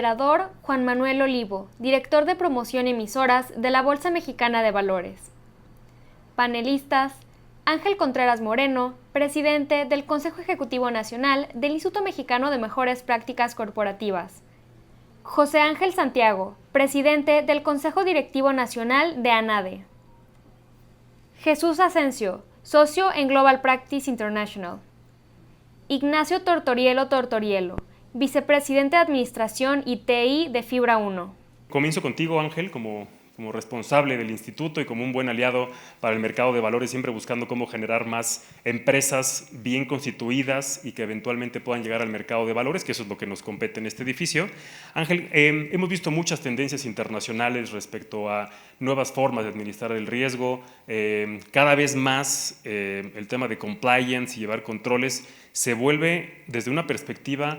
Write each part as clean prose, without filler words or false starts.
Moderador, Juan Manuel Olivo, Director de Promoción y Emisoras de la Bolsa Mexicana de Valores. Panelistas: Ángel Contreras Moreno, Presidente del Consejo Ejecutivo Nacional del Instituto Mexicano de Mejores Prácticas Corporativas. José Ángel Santiago, Presidente del Consejo Directivo Nacional de ANADE. Jesús Asensio, Socio en Global Practice International. Ignacio Tortorielo, Vicepresidente de Administración y TI de Fibra 1. Comienzo contigo, Ángel, como responsable del instituto y como un buen aliado para el mercado de valores, siempre buscando cómo generar más empresas bien constituidas y que eventualmente puedan llegar al mercado de valores, que eso es lo que nos compete en este edificio. Ángel, hemos visto muchas tendencias internacionales respecto a nuevas formas de administrar el riesgo, cada vez más el tema de compliance y llevar controles se vuelve desde una perspectiva,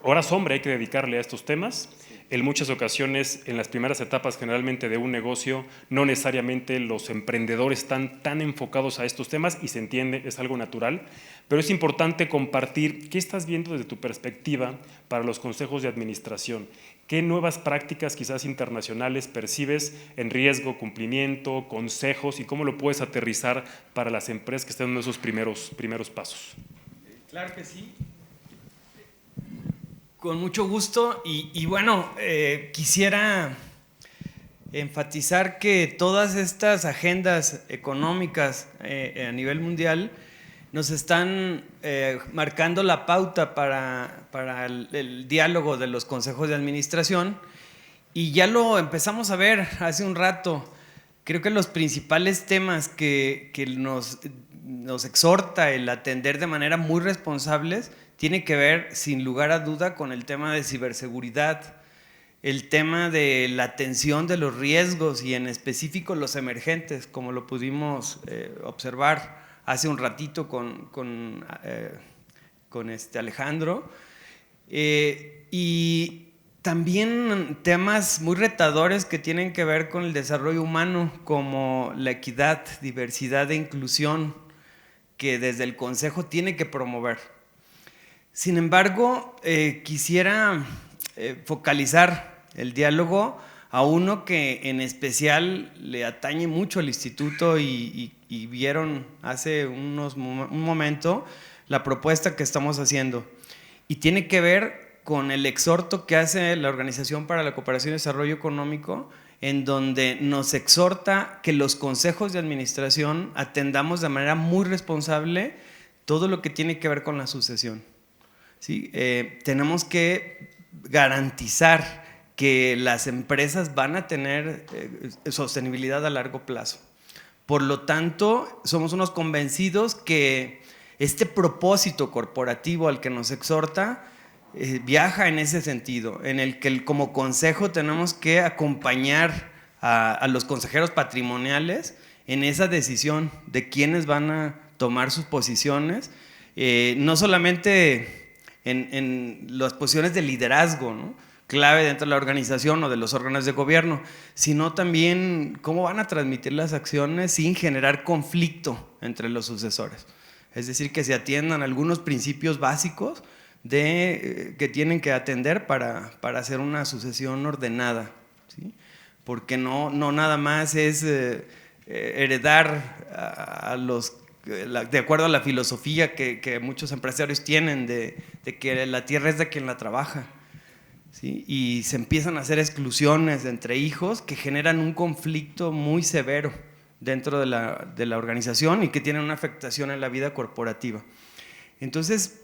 horas hombre hay que dedicarle a estos temas. En muchas ocasiones, en las primeras etapas generalmente de un negocio, no necesariamente los emprendedores están tan enfocados a estos temas y se entiende, es algo natural, pero es importante compartir qué estás viendo desde tu perspectiva para los consejos de administración. ¿Qué nuevas prácticas quizás internacionales percibes en riesgo, cumplimiento, consejos y cómo lo puedes aterrizar para las empresas que están en esos primeros pasos? Claro que sí. Con mucho gusto y bueno, quisiera enfatizar que todas estas agendas económicas a nivel mundial nos están marcando la pauta para el diálogo de los consejos de administración y ya lo empezamos a ver hace un rato. Creo que los principales temas que nos exhorta el atender de manera muy responsables tiene que ver, sin lugar a duda, con el tema de ciberseguridad, el tema de la atención de los riesgos y en específico los emergentes, como lo pudimos observar hace un ratito con Alejandro. Y también temas muy retadores que tienen que ver con el desarrollo humano, como la equidad, diversidad e inclusión, que desde el Consejo tiene que promover. Sin embargo, quisiera focalizar el diálogo a uno que en especial le atañe mucho al instituto y vieron hace un momento la propuesta que estamos haciendo. Y tiene que ver con el exhorto que hace la Organización para la Cooperación y Desarrollo Económico, en donde nos exhorta que los consejos de administración atendamos de manera muy responsable todo lo que tiene que ver con la sucesión. ¿Sí? Tenemos que garantizar que las empresas van a tener sostenibilidad a largo plazo. Por lo tanto, somos unos convencidos que este propósito corporativo al que nos exhorta viaja en ese sentido, en el que como consejo tenemos que acompañar a los consejeros patrimoniales en esa decisión de quiénes van a tomar sus posiciones, no solamente en las posiciones de liderazgo, ¿no?, clave dentro de la organización o de los órganos de gobierno, sino también cómo van a transmitir las acciones sin generar conflicto entre los sucesores. Es decir, que se atiendan algunos principios básicos que tienen que atender para hacer una sucesión ordenada, ¿sí? Porque no nada más es heredar de acuerdo a la filosofía que muchos empresarios tienen de que la tierra es de quien la trabaja, ¿sí? Y se empiezan a hacer exclusiones entre hijos que generan un conflicto muy severo dentro de la organización y que tienen una afectación en la vida corporativa. Entonces,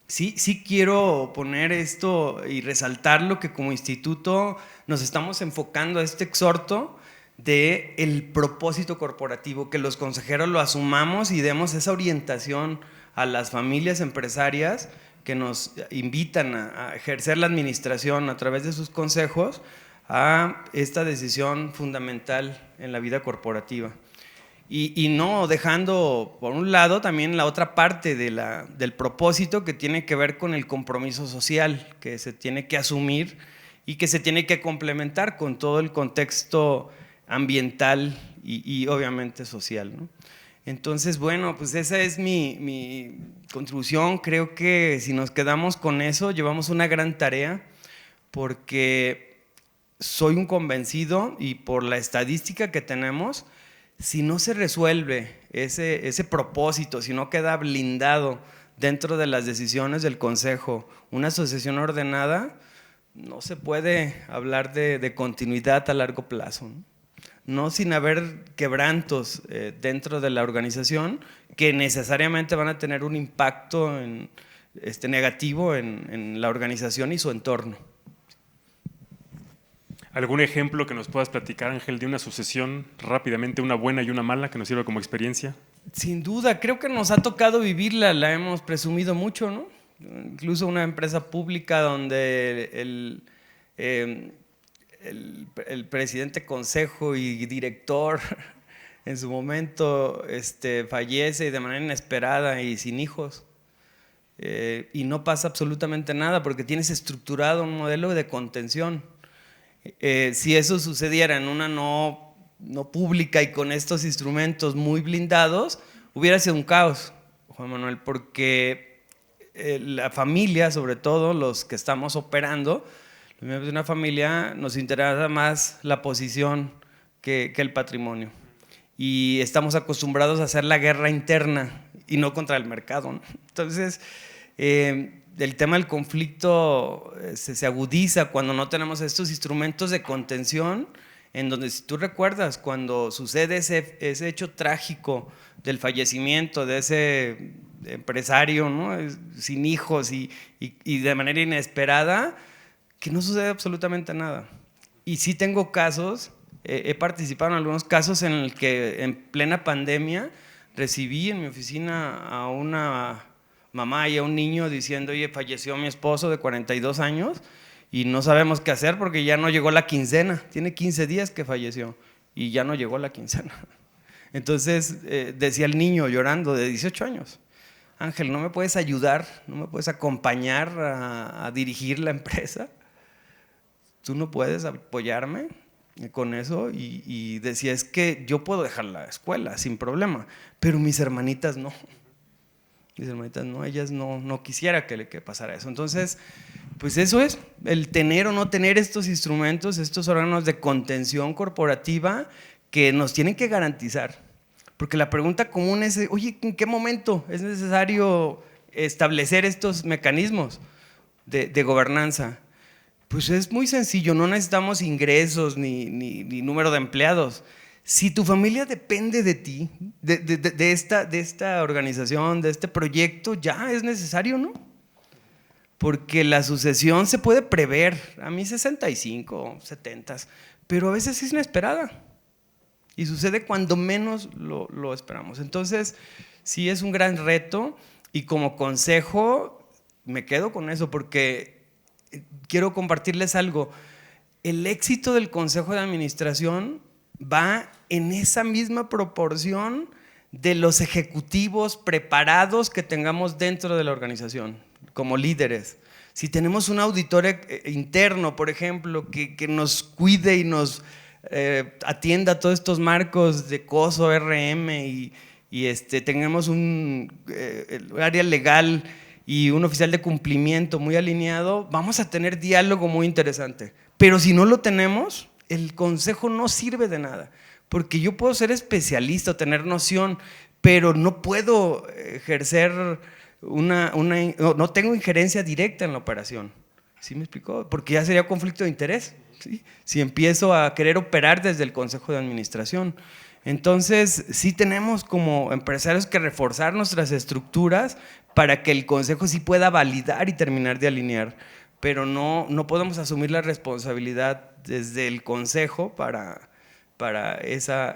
sí quiero poner esto y resaltarlo, que como instituto nos estamos enfocando a este exhorto del propósito corporativo, que los consejeros lo asumamos y demos esa orientación a las familias empresarias que nos invitan a ejercer la administración a través de sus consejos a esta decisión fundamental en la vida corporativa. Y no dejando por un lado también la otra parte del propósito, que tiene que ver con el compromiso social que se tiene que asumir y que se tiene que complementar con todo el contexto ambiental y obviamente social, ¿no? Entonces, bueno, pues esa es mi contribución. Creo que si nos quedamos con eso, llevamos una gran tarea. porque soy un convencido y por la estadística que tenemos, si no se resuelve ese propósito, si no queda blindado dentro de las decisiones del Consejo una asociación ordenada, no se puede hablar de continuidad a largo plazo, ¿no? No sin haber quebrantos dentro de la organización que necesariamente van a tener un impacto negativo en la organización y su entorno. ¿Algún ejemplo que nos puedas platicar, Ángel, de una sucesión rápidamente, una buena y una mala, que nos sirva como experiencia? Sin duda, creo que nos ha tocado vivirla, la hemos presumido mucho, ¿no? Incluso una empresa pública donde el presidente consejo y director en su momento fallece de manera inesperada y sin hijos. Y no pasa absolutamente nada porque tienes estructurado un modelo de contención. Si eso sucediera en una no pública y con estos instrumentos muy blindados, hubiera sido un caos, Juan Manuel, porque la familia, sobre todo los que estamos operando, los miembros de una familia, nos interesa más la posición que el patrimonio. Y estamos acostumbrados a hacer la guerra interna y no contra el mercado, ¿no? Entonces, el tema del conflicto se agudiza cuando no tenemos estos instrumentos de contención, en donde, si tú recuerdas, cuando sucede ese hecho trágico del fallecimiento de ese empresario, ¿no? Sin hijos y de manera inesperada, que no sucede absolutamente nada. Y sí tengo casos, he participado en algunos casos en el que en plena pandemia recibí en mi oficina a una mamá y a un niño diciendo: oye, falleció mi esposo de 42 años y no sabemos qué hacer porque ya no llegó la quincena, tiene 15 días que falleció y ya no llegó la quincena. Entonces decía el niño llorando, de 18 años: Ángel, ¿no me puedes ayudar? ¿No me puedes acompañar a dirigir la empresa? ¿Tú no puedes apoyarme con eso? Y decía: es que yo puedo dejar la escuela sin problema, pero mis hermanitas no. Mis hermanitas no, ellas no quisiera que pasara eso. Entonces, pues eso es, el tener o no tener estos instrumentos, estos órganos de contención corporativa que nos tienen que garantizar. Porque la pregunta común es: oye, ¿en qué momento es necesario establecer estos mecanismos de gobernanza? Pues es muy sencillo, no necesitamos ingresos ni número de empleados. Si tu familia depende de ti, de esta organización, de este proyecto, ya es necesario, ¿no? Porque la sucesión se puede prever, a mí 65, 70, pero a veces es inesperada y sucede cuando menos lo esperamos. Entonces, sí es un gran reto y como consejo me quedo con eso porque quiero compartirles algo. El éxito del Consejo de Administración va en esa misma proporción de los ejecutivos preparados que tengamos dentro de la organización, como líderes. Si tenemos un auditor interno, por ejemplo, que nos cuide y nos atienda todos estos marcos de COSO, RM y tengamos un área legal y un oficial de cumplimiento muy alineado, vamos a tener diálogo muy interesante. Pero si no lo tenemos, el consejo no sirve de nada, porque yo puedo ser especialista o tener noción, pero no puedo ejercer no tengo injerencia directa en la operación. ¿Sí me explicó? Porque ya sería conflicto de interés, ¿sí? Si empiezo a querer operar desde el Consejo de Administración. Entonces, sí tenemos como empresarios que reforzar nuestras estructuras para que el Consejo sí pueda validar y terminar de alinear, pero no podemos asumir la responsabilidad desde el Consejo para esa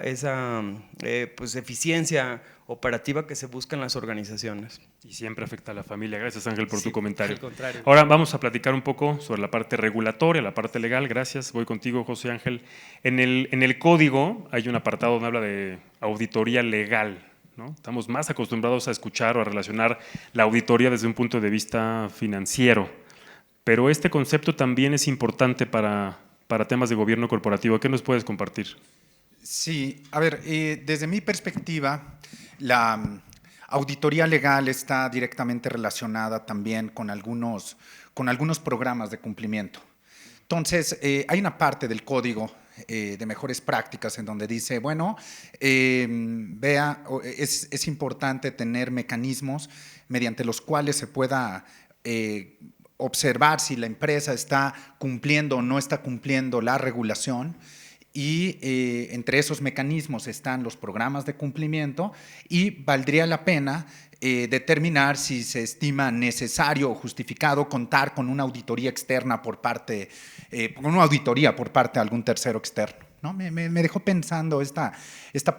pues, eficiencia operativa que se busca en las organizaciones. Y siempre afecta a la familia. Gracias, Ángel, por tu comentario. Al contrario. Ahora vamos a platicar un poco sobre la parte regulatoria, la parte legal. Gracias. Voy contigo, José Ángel. En el código hay un apartado donde habla de auditoría legal, ¿no? Estamos más acostumbrados a escuchar o a relacionar la auditoría desde un punto de vista financiero, pero este concepto también es importante para temas de gobierno corporativo. ¿Qué nos puedes compartir? Sí, a ver, desde mi perspectiva, la auditoría legal está directamente relacionada también con algunos programas de cumplimiento. Entonces, hay una parte del código de mejores prácticas en donde dice, bueno, es importante tener mecanismos mediante los cuales se pueda observar si la empresa está cumpliendo o no está cumpliendo la regulación. Y entre esos mecanismos están los programas de cumplimiento y valdría la pena determinar si se estima necesario o justificado contar con una auditoría externa por parte, de algún tercero externo, ¿no? Me dejó pensando esta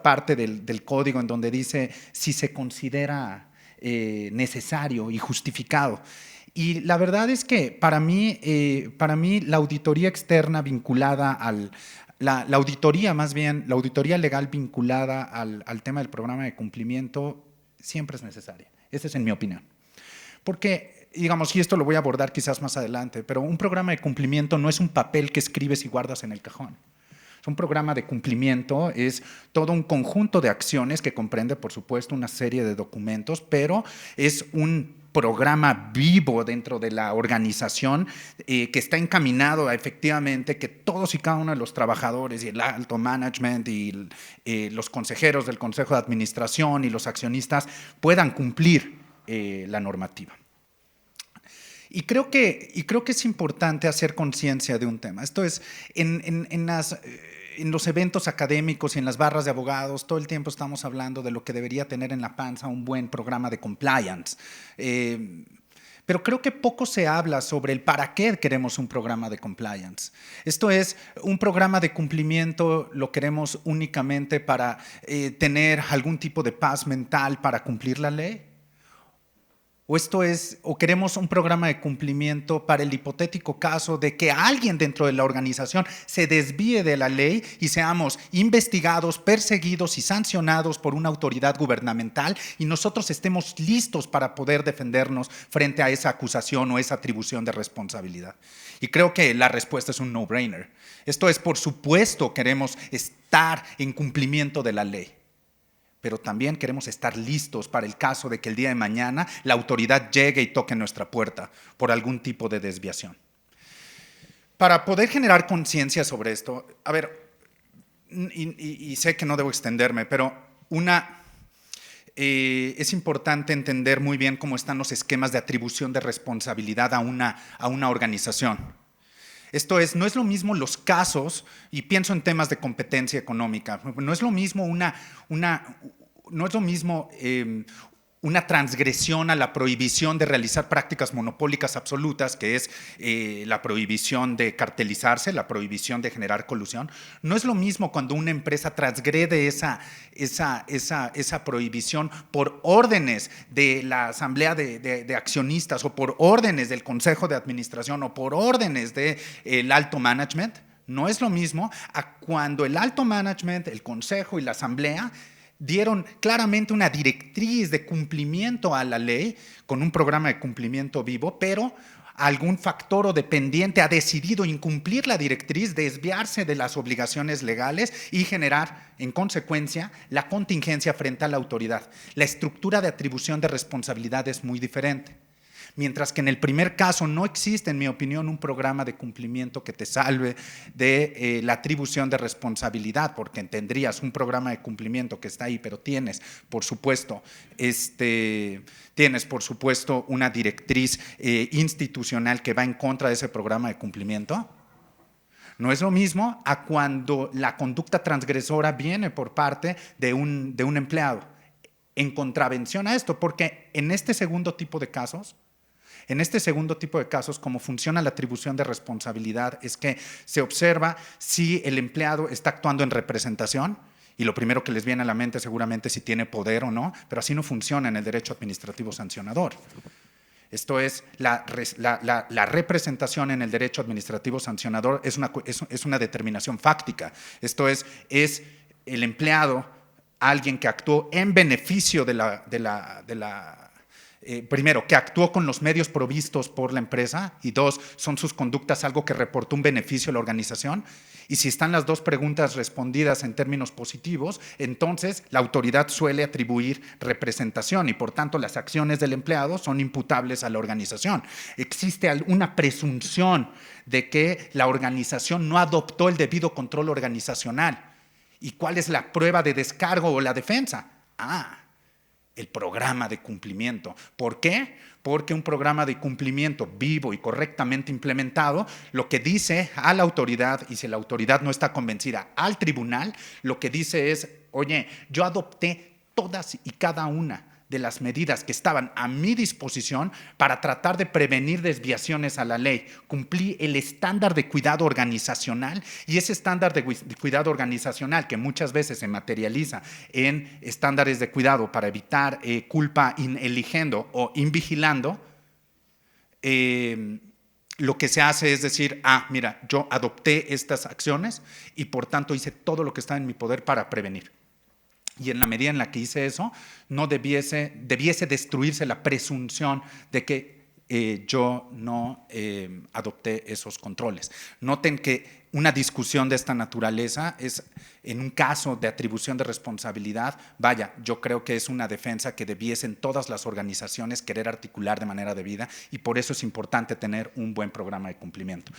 parte del código en donde dice si se considera necesario y justificado. Y la verdad es que para mí la auditoría externa vinculada la auditoría legal vinculada al tema del programa de cumplimiento siempre es necesaria. Esa es en mi opinión. Porque, digamos, y esto lo voy a abordar quizás más adelante, pero un programa de cumplimiento no es un papel que escribes y guardas en el cajón. Un programa de cumplimiento es todo un conjunto de acciones que comprende, por supuesto, una serie de documentos, pero es un programa vivo dentro de la organización que está encaminado a efectivamente que todos y cada uno de los trabajadores y el alto management y los consejeros del consejo de administración y los accionistas puedan cumplir la normativa. Y creo que es importante hacer conciencia de un tema. Esto es, en los eventos académicos y en las barras de abogados, todo el tiempo estamos hablando de lo que debería tener en la panza un buen programa de compliance. Pero creo que poco se habla sobre el para qué queremos un programa de compliance. Esto es, un programa de cumplimiento lo queremos únicamente para tener algún tipo de paz mental para cumplir la ley. O queremos un programa de cumplimiento para el hipotético caso de que alguien dentro de la organización se desvíe de la ley y seamos investigados, perseguidos y sancionados por una autoridad gubernamental y nosotros estemos listos para poder defendernos frente a esa acusación o esa atribución de responsabilidad. Y creo que la respuesta es un no-brainer. Esto es, por supuesto, queremos estar en cumplimiento de la ley. Pero también queremos estar listos para el caso de que el día de mañana la autoridad llegue y toque nuestra puerta por algún tipo de desviación. Para poder generar conciencia sobre esto, a ver, y sé que no debo extenderme, pero es importante entender muy bien cómo están los esquemas de atribución de responsabilidad a una organización. Esto es, no es lo mismo los casos, y pienso en temas de competencia económica, no es lo mismo una transgresión a la prohibición de realizar prácticas monopólicas absolutas, que es la prohibición de cartelizarse, la prohibición de generar colusión. No es lo mismo cuando una empresa transgrede esa prohibición por órdenes de la asamblea de accionistas o por órdenes del consejo de administración o por órdenes del alto management. No es lo mismo a cuando el alto management, el consejo y la asamblea dieron claramente una directriz de cumplimiento a la ley con un programa de cumplimiento vivo, pero algún factor o dependiente ha decidido incumplir la directriz, desviarse de las obligaciones legales y generar, en consecuencia, la contingencia frente a la autoridad. La estructura de atribución de responsabilidad es muy diferente. Mientras que en el primer caso no existe, en mi opinión, un programa de cumplimiento que te salve de la atribución de responsabilidad, porque tendrías un programa de cumplimiento que está ahí, pero tienes, por supuesto, una directriz institucional que va en contra de ese programa de cumplimiento. No es lo mismo a cuando la conducta transgresora viene por parte de un empleado, en contravención a esto, porque en este segundo tipo de casos, cómo funciona la atribución de responsabilidad es que se observa si el empleado está actuando en representación, y lo primero que les viene a la mente seguramente si tiene poder o no, pero así no funciona en el derecho administrativo sancionador. Esto es, la representación en el derecho administrativo sancionador es una determinación fáctica. Esto es el empleado, alguien que actuó en beneficio de la primero, que actuó con los medios provistos por la empresa, y 2, son sus conductas algo que reportó un beneficio a la organización. Y si están las dos preguntas respondidas en términos positivos, entonces la autoridad suele atribuir representación y por tanto las acciones del empleado son imputables a la organización. Existe una presunción de que la organización no adoptó el debido control organizacional. ¿Y cuál es la prueba de descargo o la defensa? El programa de cumplimiento. ¿Por qué? Porque un programa de cumplimiento vivo y correctamente implementado, lo que dice a la autoridad, y si la autoridad no está convencida, al tribunal, lo que dice es, oye, yo adopté todas y cada una de las medidas que estaban a mi disposición para tratar de prevenir desviaciones a la ley. Cumplí el estándar de cuidado organizacional, y ese estándar de cuidado organizacional, que muchas veces se materializa en estándares de cuidado para evitar culpa in eligendo o invigilando, lo que se hace es decir, mira, yo adopté estas acciones y por tanto hice todo lo que está en mi poder para prevenir. Y en la medida en la que hice eso, no debiese destruirse la presunción de que yo no adopté esos controles. Noten que una discusión de esta naturaleza es, en un caso de atribución de responsabilidad, yo creo que es una defensa que debiesen todas las organizaciones querer articular de manera debida, y por eso es importante tener un buen programa de cumplimiento.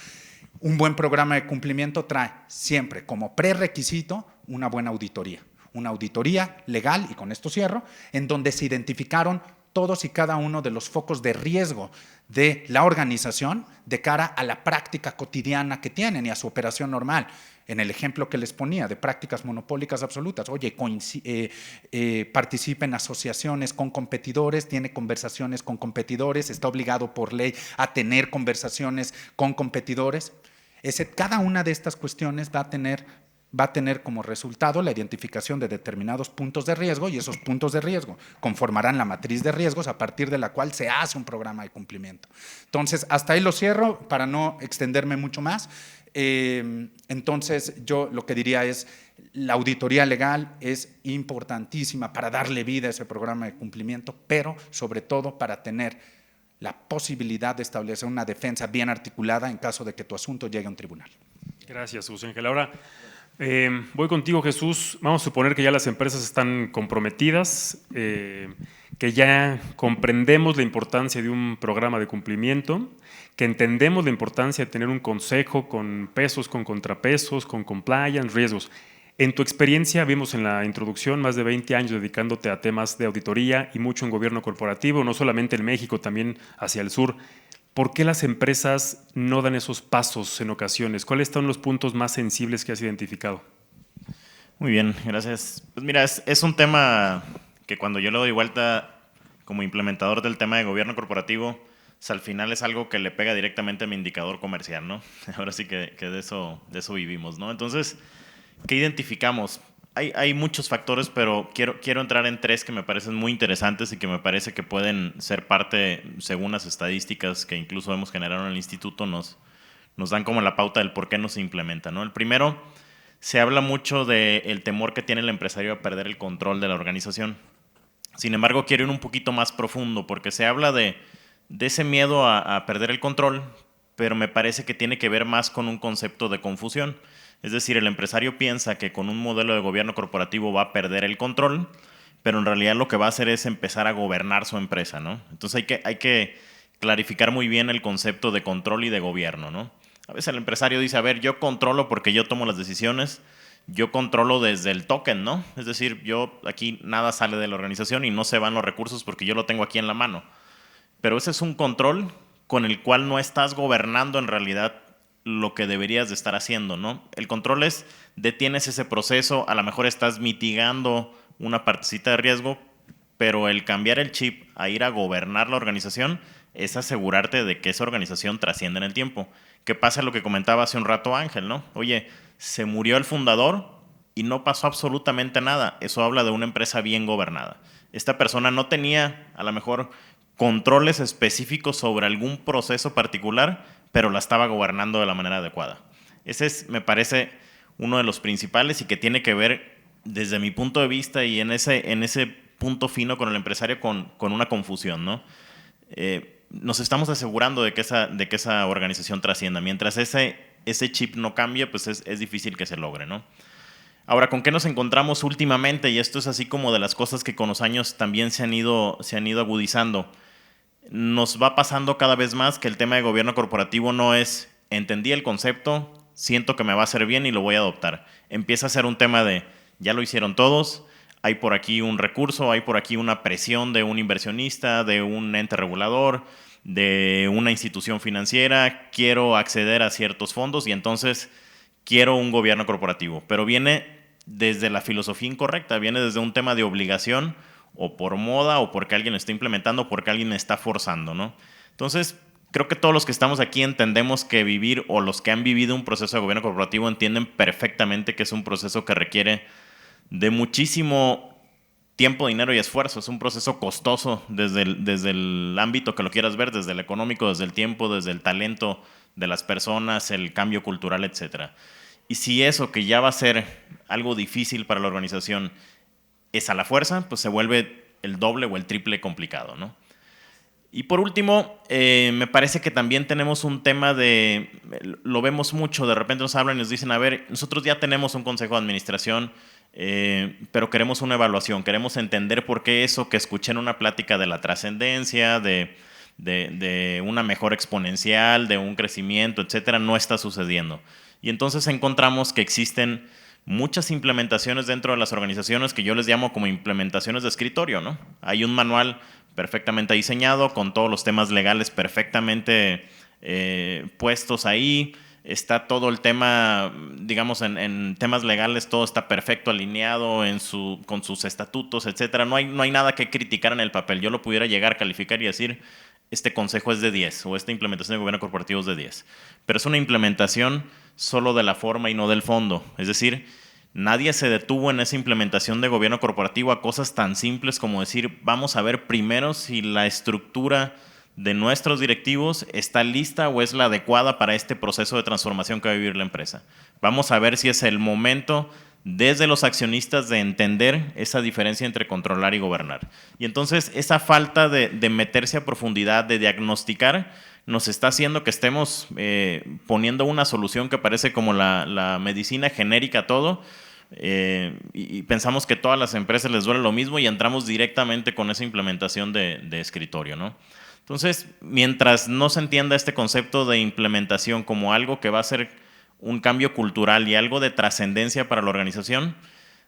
Un buen programa de cumplimiento trae siempre como prerequisito una buena auditoría. Una auditoría legal, y con esto cierro, en donde se identificaron todos y cada uno de los focos de riesgo de la organización de cara a la práctica cotidiana que tienen y a su operación normal. En el ejemplo que les ponía de prácticas monopólicas absolutas, oye, participa en asociaciones con competidores, tiene conversaciones con competidores, está obligado por ley a tener conversaciones con competidores. Cada una de estas cuestiones va a tener como resultado la identificación de determinados puntos de riesgo, y esos puntos de riesgo conformarán la matriz de riesgos a partir de la cual se hace un programa de cumplimiento. Entonces, hasta ahí lo cierro para no extenderme mucho más. Entonces, yo lo que diría es, la auditoría legal es importantísima para darle vida a ese programa de cumplimiento, pero sobre todo para tener la posibilidad de establecer una defensa bien articulada en caso de que tu asunto llegue a un tribunal. Gracias, José Ángel. Ahora, voy contigo, Jesús. Vamos a suponer que ya las empresas están comprometidas, que ya comprendemos la importancia de un programa de cumplimiento, que entendemos la importancia de tener un consejo con pesos, con contrapesos, con compliance, riesgos. En tu experiencia, vimos en la introducción más de 20 años dedicándote a temas de auditoría y mucho en gobierno corporativo, no solamente en México, también hacia el sur. ¿Por qué las empresas no dan esos pasos en ocasiones? ¿Cuáles son los puntos más sensibles que has identificado? Muy bien, gracias. Pues mira, es un tema que cuando yo le doy vuelta como implementador del tema de gobierno corporativo, al final es algo que le pega directamente a mi indicador comercial, ¿no? Ahora sí que de eso vivimos, ¿no? Entonces, ¿qué identificamos? Hay muchos factores, pero quiero entrar en 3 que me parecen muy interesantes y que me parece que pueden ser parte, según las estadísticas que incluso hemos generado en el instituto, nos dan como la pauta del por qué no se implementa, ¿no? El primero, se habla mucho del temor que tiene el empresario a perder el control de la organización. Sin embargo, quiero ir un poquito más profundo, porque se habla de ese miedo a perder el control, pero me parece que tiene que ver más con un concepto de confusión. Es decir, el empresario piensa que con un modelo de gobierno corporativo va a perder el control, pero en realidad lo que va a hacer es empezar a gobernar su empresa, ¿no? Entonces hay que clarificar muy bien el concepto de control y de gobierno, ¿no? A veces el empresario dice, a ver, yo controlo porque yo tomo las decisiones, yo controlo desde el token, ¿no? Es decir, aquí nada sale de la organización y no se van los recursos porque yo lo tengo aquí en la mano. Pero ese es un control con el cual no estás gobernando en realidad lo que deberías de estar haciendo, ¿no? El control es, detienes ese proceso, a lo mejor estás mitigando una partecita de riesgo, pero el cambiar el chip a ir a gobernar la organización es asegurarte de que esa organización trascienda en el tiempo. ¿Qué pasa lo que comentaba hace un rato Ángel, ¿no? Oye, se murió el fundador y no pasó absolutamente nada. Eso habla de una empresa bien gobernada. Esta persona no tenía, a lo mejor, controles específicos sobre algún proceso particular, pero la estaba gobernando de la manera adecuada. Ese es, me parece, uno de los principales y que tiene que ver, desde mi punto de vista y en ese punto fino con el empresario con una confusión, ¿no? Nos estamos asegurando de que esa organización trascienda. Mientras ese chip no cambie, pues es difícil que se logre, ¿no? Ahora, ¿con qué nos encontramos últimamente? Y esto es así como de las cosas que con los años también se han ido agudizando. Nos va pasando cada vez más que el tema de gobierno corporativo no es entendí el concepto, siento que me va a hacer bien y lo voy a adoptar. Empieza a ser un tema de ya lo hicieron todos, hay por aquí un recurso, hay por aquí una presión de un inversionista, de un ente regulador, de una institución financiera, quiero acceder a ciertos fondos y entonces quiero un gobierno corporativo. Pero viene desde la filosofía incorrecta, viene desde un tema de obligación o por moda o porque alguien está implementando o porque alguien está forzando, ¿no? Entonces, creo que todos los que estamos aquí entendemos que vivir o los que han vivido un proceso de gobierno corporativo entienden perfectamente que es un proceso que requiere de muchísimo tiempo, dinero y esfuerzo. Es un proceso costoso desde el ámbito que lo quieras ver, desde el económico, desde el tiempo, desde el talento de las personas, el cambio cultural, etc. Y si eso que ya va a ser algo difícil para la organización es a la fuerza, pues se vuelve el doble o el triple complicado, ¿no? Y por último, me parece que también tenemos un tema lo vemos mucho, de repente nos hablan y nos dicen, a ver, nosotros ya tenemos un consejo de administración, pero queremos una evaluación, queremos entender por qué eso que escuché en una plática de la trascendencia, de una mejora exponencial, de un crecimiento, etcétera, no está sucediendo. Y entonces encontramos que existen muchas implementaciones dentro de las organizaciones que yo les llamo como implementaciones de escritorio, ¿no? Hay un manual perfectamente diseñado, con todos los temas legales perfectamente puestos ahí. Está todo el tema, digamos, en temas legales, todo está perfecto alineado con sus estatutos, etcétera. No hay nada que criticar en el papel. Yo lo pudiera llegar a calificar y decir, este consejo es de 10 o esta implementación de gobierno corporativo es de 10. Pero es una implementación solo de la forma y no del fondo. Es decir, nadie se detuvo en esa implementación de gobierno corporativo a cosas tan simples como decir, vamos a ver primero si la estructura de nuestros directivos está lista o es la adecuada para este proceso de transformación que va a vivir la empresa. Vamos a ver si es el momento desde los accionistas de entender esa diferencia entre controlar y gobernar. Y entonces esa falta de meterse a profundidad, de diagnosticar, nos está haciendo que estemos poniendo una solución que parece como la medicina genérica a todo, y pensamos que todas las empresas les duele lo mismo y entramos directamente con esa implementación de escritorio, ¿no? Entonces, mientras no se entienda este concepto de implementación como algo que va a ser un cambio cultural y algo de trascendencia para la organización,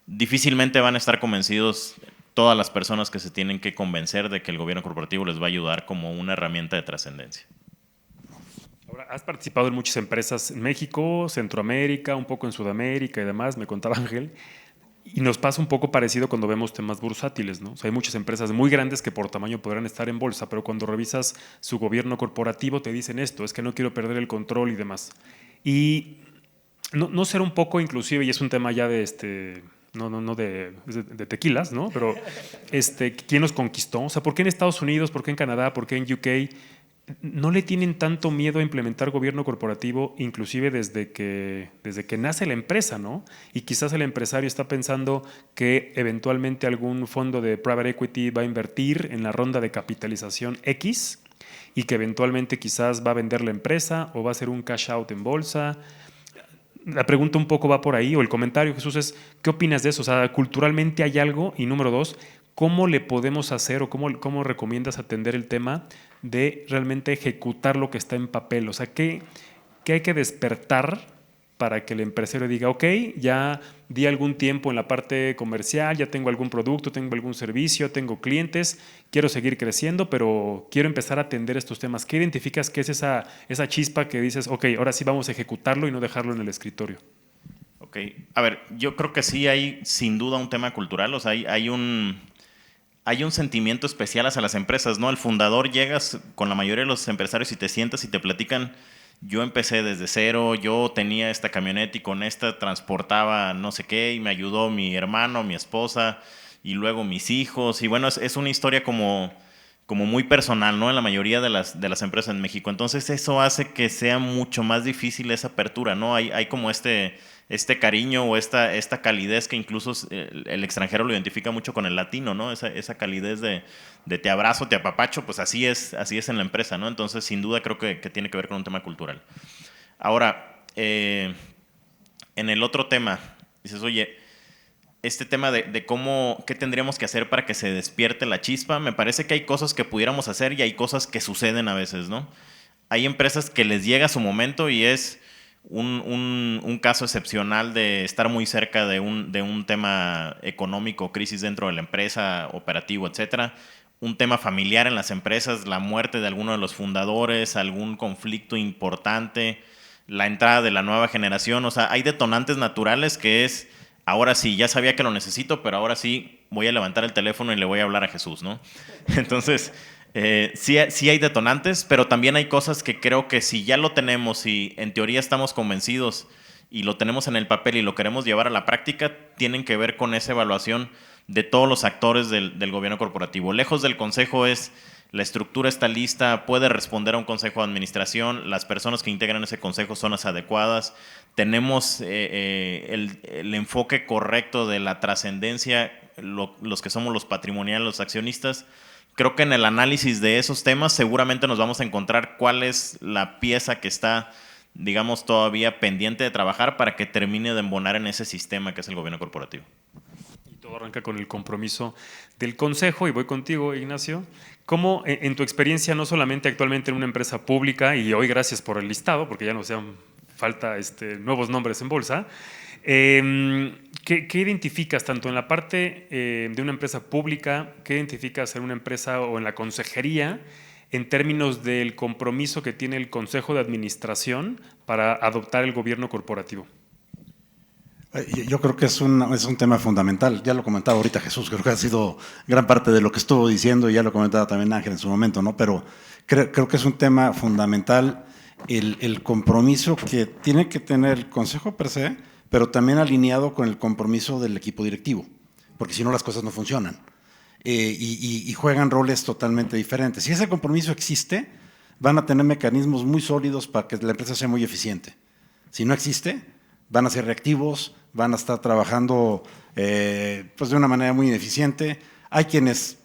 difícilmente van a estar convencidos todas las personas que se tienen que convencer de que el gobierno corporativo les va a ayudar como una herramienta de trascendencia. Ahora, has participado en muchas empresas en México, Centroamérica, un poco en Sudamérica y demás, me contaba Ángel, y nos pasa un poco parecido cuando vemos temas bursátiles, ¿no? O sea, hay muchas empresas muy grandes que por tamaño podrán estar en bolsa, pero cuando revisas su gobierno corporativo te dicen esto, es que no quiero perder el control y demás. Y no ser un poco inclusive, y es un tema ya de no de tequilas, ¿no? Pero ¿quién nos conquistó? O sea, ¿por qué en Estados Unidos, por qué en Canadá, por qué en UK no le tienen tanto miedo a implementar gobierno corporativo, inclusive desde que nace la empresa, ¿no? Y quizás el empresario está pensando que eventualmente algún fondo de private equity va a invertir en la ronda de capitalización X y que eventualmente quizás va a vender la empresa o va a hacer un cash out en bolsa. La pregunta un poco va por ahí, o el comentario, Jesús, es ¿qué opinas de eso? O sea, culturalmente hay algo, y número 2, ¿cómo le podemos hacer o cómo recomiendas atender el tema de realmente ejecutar lo que está en papel? O sea, ¿qué hay que despertar para que el empresario diga, ok, ya di algún tiempo en la parte comercial, ya tengo algún producto, tengo algún servicio, tengo clientes, quiero seguir creciendo, pero quiero empezar a atender estos temas? ¿Qué identificas que es esa chispa que dices, ok, ahora sí vamos a ejecutarlo y no dejarlo en el escritorio? Ok, a ver, yo creo que sí hay sin duda un tema cultural, o sea, hay un sentimiento especial hacia las empresas, ¿no? El fundador, llegas con la mayoría de los empresarios y te sientas y te platican, yo empecé desde cero, yo tenía esta camioneta y con esta transportaba no sé qué y me ayudó mi hermano, mi esposa y luego mis hijos. Y bueno, es una historia como como muy personal, ¿no? En la mayoría de las empresas en México. Entonces eso hace que sea mucho más difícil esa apertura, ¿no? Hay como este cariño o esta calidez que incluso el extranjero lo identifica mucho con el latino, ¿no? Esa calidez de te abrazo, te apapacho, pues así es en la empresa, ¿no? Entonces sin duda creo que tiene que ver con un tema cultural. Ahora, en el otro tema, dices, oye, este tema de qué tendríamos que hacer para que se despierte la chispa, me parece que hay cosas que pudiéramos hacer y hay cosas que suceden a veces, ¿no? Hay empresas que les llega su momento y es un caso excepcional de estar muy cerca de un tema económico, crisis dentro de la empresa, operativo, etcétera. Un tema familiar en las empresas, la muerte de alguno de los fundadores, algún conflicto importante, la entrada de la nueva generación. O sea, hay detonantes naturales que es, ahora sí, ya sabía que lo necesito, pero ahora sí voy a levantar el teléfono y le voy a hablar a Jesús, ¿no? Entonces, sí hay detonantes, pero también hay cosas que creo que si ya lo tenemos y en teoría estamos convencidos y lo tenemos en el papel y lo queremos llevar a la práctica, tienen que ver con esa evaluación de todos los actores del gobierno corporativo. Lejos del consejo es, la estructura está lista, puede responder a un consejo de administración, las personas que integran ese consejo son las adecuadas, tenemos el enfoque correcto de la trascendencia, los que somos los patrimoniales, los accionistas. Creo que en el análisis de esos temas seguramente nos vamos a encontrar cuál es la pieza que está, digamos, todavía pendiente de trabajar para que termine de embonar en ese sistema que es el gobierno corporativo. Y todo arranca con el compromiso del consejo, y voy contigo, Ignacio. ¿Cómo, en tu experiencia, no solamente actualmente en una empresa pública, y hoy gracias por el listado, porque ya no hacían falta nuevos nombres en bolsa, ¿qué identificas tanto en la parte de una empresa pública, qué identificas en una empresa o en la consejería en términos del compromiso que tiene el Consejo de Administración para adoptar el gobierno corporativo? Yo creo que es un tema fundamental. Ya lo comentaba ahorita Jesús, creo que ha sido gran parte de lo que estuvo diciendo y ya lo comentaba también Ángel en su momento, ¿no? Pero creo que es un tema fundamental el compromiso que tiene que tener el Consejo per se, pero también alineado con el compromiso del equipo directivo, porque si no las cosas no funcionan y juegan roles totalmente diferentes. Si ese compromiso existe, van a tener mecanismos muy sólidos para que la empresa sea muy eficiente. Si no existe, van a ser reactivos, van a estar trabajando pues de una manera muy ineficiente. Hay quienes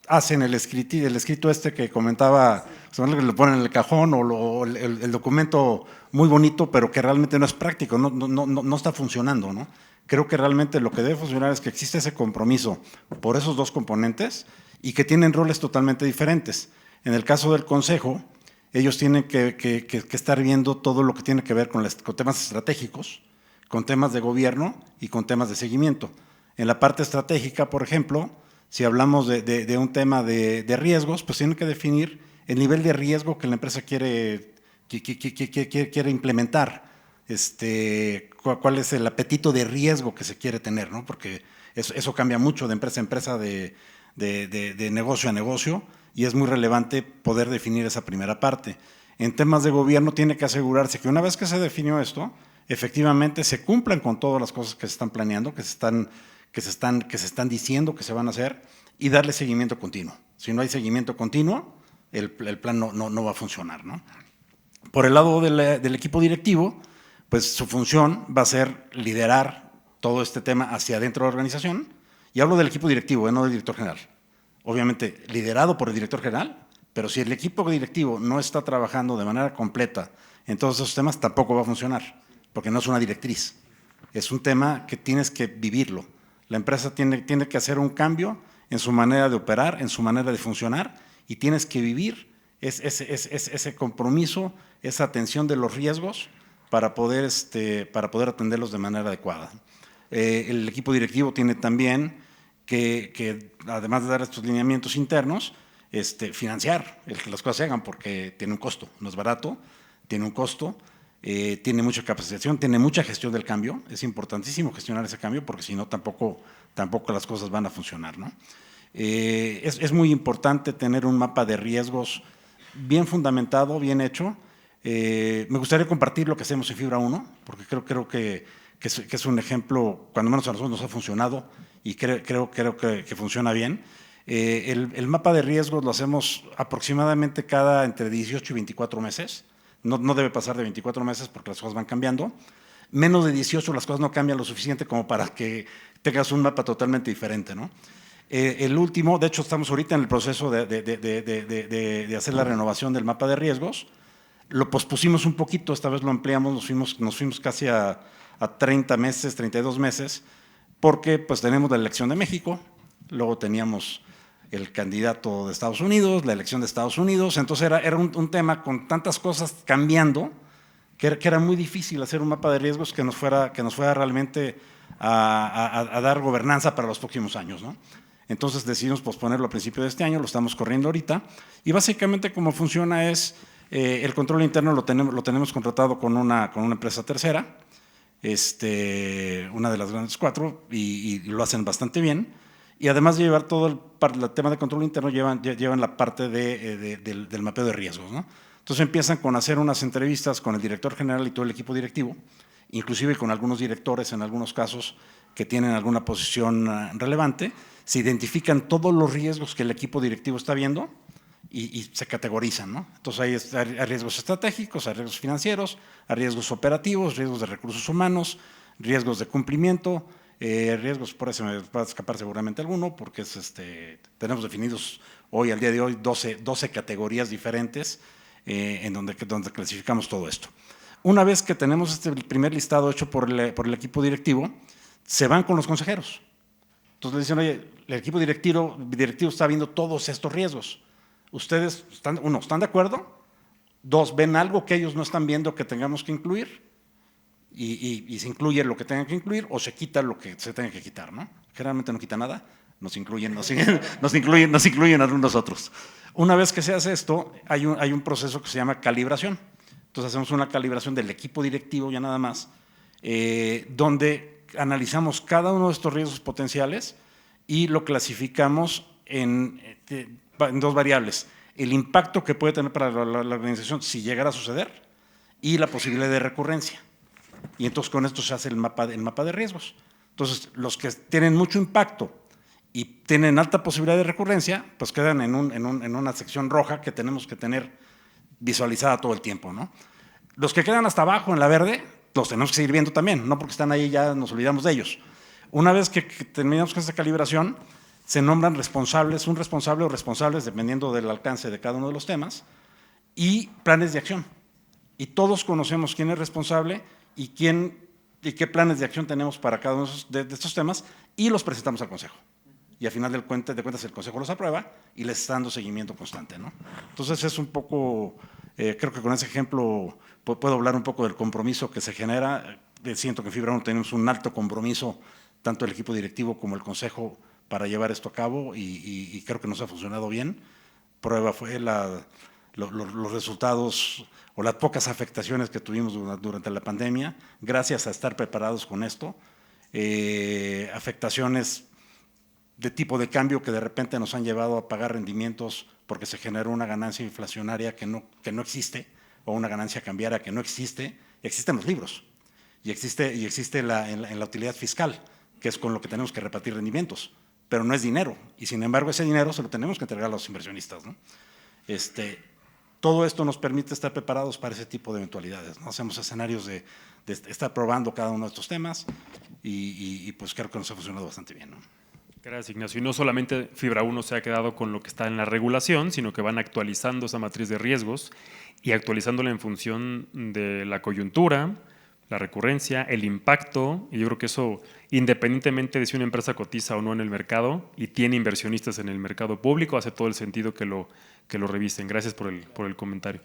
hacen el escrito que comentaba, que le ponen en el cajón o el documento muy bonito, pero que realmente no es práctico, no está funcionando, ¿no? Creo que realmente lo que debe funcionar es que existe ese compromiso por esos dos componentes y que tienen roles totalmente diferentes. En el caso del consejo, ellos tienen que estar viendo todo lo que tiene que ver con temas estratégicos, con temas de gobierno y con temas de seguimiento. En la parte estratégica, por ejemplo, si hablamos de un tema de riesgos, pues tienen que definir el nivel de riesgo que la empresa quiere implementar, cuál es el apetito de riesgo que se quiere tener, ¿no? Porque eso cambia mucho de empresa a empresa, de negocio a negocio, y es muy relevante poder definir esa primera parte. En temas de gobierno tiene que asegurarse que una vez que se definió esto, efectivamente se cumplan con todas las cosas que se están planeando, que se están diciendo que se van a hacer, y darle seguimiento continuo. Si no hay seguimiento continuo, el plan no va a funcionar, ¿no? Por el lado del equipo directivo, pues su función va a ser liderar todo este tema hacia adentro de la organización, y hablo del equipo directivo, no del director general. Obviamente liderado por el director general, pero si el equipo directivo no está trabajando de manera completa en todos esos temas, tampoco va a funcionar, porque no es una directriz. Es un tema que tienes que vivirlo. La empresa tiene que hacer un cambio en su manera de operar, en su manera de funcionar, y tienes que vivir ese compromiso, esa atención de los riesgos para poder atenderlos de manera adecuada. El equipo directivo tiene también que además de dar estos lineamientos internos, financiar el que las cosas se hagan, porque tiene un costo, no es barato, tiene un costo, tiene mucha capacitación, tiene mucha gestión del cambio. Es importantísimo gestionar ese cambio, porque si no tampoco las cosas van a funcionar, ¿no? Es muy importante tener un mapa de riesgos bien fundamentado, bien hecho. Me gustaría compartir lo que hacemos en Fibra 1, porque creo que es un ejemplo, cuando menos a nosotros nos ha funcionado, y creo que funciona bien. El mapa de riesgos lo hacemos aproximadamente cada entre 18 y 24 meses. No debe pasar de 24 meses porque las cosas van cambiando. Menos de 18 las cosas no cambian lo suficiente como para que tengas un mapa totalmente diferente, ¿no? El último, de hecho estamos ahorita en el proceso de hacer la renovación del mapa de riesgos. Lo pospusimos un poquito, esta vez lo ampliamos, nos fuimos casi a 30 meses, 32 meses, porque pues tenemos la elección de México, luego teníamos el candidato de Estados Unidos, la elección de Estados Unidos, entonces era un tema con tantas cosas cambiando que era muy difícil hacer un mapa de riesgos que nos fuera realmente a dar gobernanza para los próximos años, ¿no? Entonces decidimos posponerlo a principios de este año, lo estamos corriendo ahorita, y básicamente cómo funciona es, el control interno lo tenemos contratado con una empresa tercera, una de las grandes 4, y lo hacen bastante bien. Y además de llevar todo el tema de control interno, llevan la parte del mapeo de riesgos, ¿no? Entonces empiezan con hacer unas entrevistas con el director general y todo el equipo directivo, inclusive con algunos directores en algunos casos que tienen alguna posición relevante. Se identifican todos los riesgos que el equipo directivo está viendo y se categorizan, ¿no? Entonces hay riesgos estratégicos, hay riesgos financieros, hay riesgos operativos, riesgos de recursos humanos, riesgos de cumplimiento, riesgos, por eso me va a escapar seguramente alguno, porque tenemos definidos hoy, al día de hoy, 12 categorías diferentes en donde clasificamos todo esto. Una vez que tenemos este primer listado hecho por el equipo directivo, se van con los consejeros. Entonces le dicen, oye, el equipo directivo está viendo todos estos riesgos. ¿Ustedes están de acuerdo? 2, ¿ven algo que ellos no están viendo que tengamos que incluir? Y se incluye lo que tengan que incluir o se quita lo que se tenga que quitar, ¿no? Generalmente no quita nada, nos incluyen a nosotros. Una vez que se hace esto, hay un proceso que se llama calibración. Entonces hacemos una calibración del equipo directivo ya nada más, donde analizamos cada uno de estos riesgos potenciales y lo clasificamos en 2 variables. El impacto que puede tener para la organización si llegara a suceder y la posibilidad de recurrencia. Y entonces con esto se hace el mapa de riesgos. Entonces los que tienen mucho impacto y tienen alta posibilidad de recurrencia, pues quedan en una sección roja que tenemos que tener visualizada todo el tiempo, ¿no? Los que quedan hasta abajo en la verde, los tenemos que seguir viendo también, no porque están ahí ya nos olvidamos de ellos. Una vez que terminamos con esta calibración, se nombran responsables, un responsable o responsables, dependiendo del alcance de cada uno de los temas, y planes de acción. Y todos conocemos quién es responsable y qué planes de acción tenemos para cada uno de estos temas, y los presentamos al Consejo. Y al final de cuentas el Consejo los aprueba y les está dando seguimiento constante, ¿no? Entonces es un poco, creo que con ese ejemplo puedo hablar un poco del compromiso que se genera. Siento que en Fibra 1 tenemos un alto compromiso, tanto el equipo directivo como el Consejo, para llevar esto a cabo, y creo que nos ha funcionado bien. Prueba fue los resultados o las pocas afectaciones que tuvimos durante la pandemia, gracias a estar preparados con esto. Afectaciones de tipo de cambio que de repente nos han llevado a pagar rendimientos porque se generó una ganancia inflacionaria que no existe, o una ganancia cambiaria que no existe. Existen los libros y existe en la utilidad fiscal, que es con lo que tenemos que repartir rendimientos, pero no es dinero, y sin embargo ese dinero se lo tenemos que entregar a los inversionistas, ¿no? Todo esto nos permite estar preparados para ese tipo de eventualidades, ¿no? Hacemos escenarios de estar probando cada uno de estos temas y pues creo que nos ha funcionado bastante bien, ¿no? Gracias, Ignacio. Y no solamente Fibra 1 se ha quedado con lo que está en la regulación, sino que van actualizando esa matriz de riesgos y actualizándola en función de la coyuntura, la recurrencia, el impacto, y yo creo que eso, independientemente de si una empresa cotiza o no en el mercado y tiene inversionistas en el mercado público, hace todo el sentido que lo revisen. Gracias por el comentario.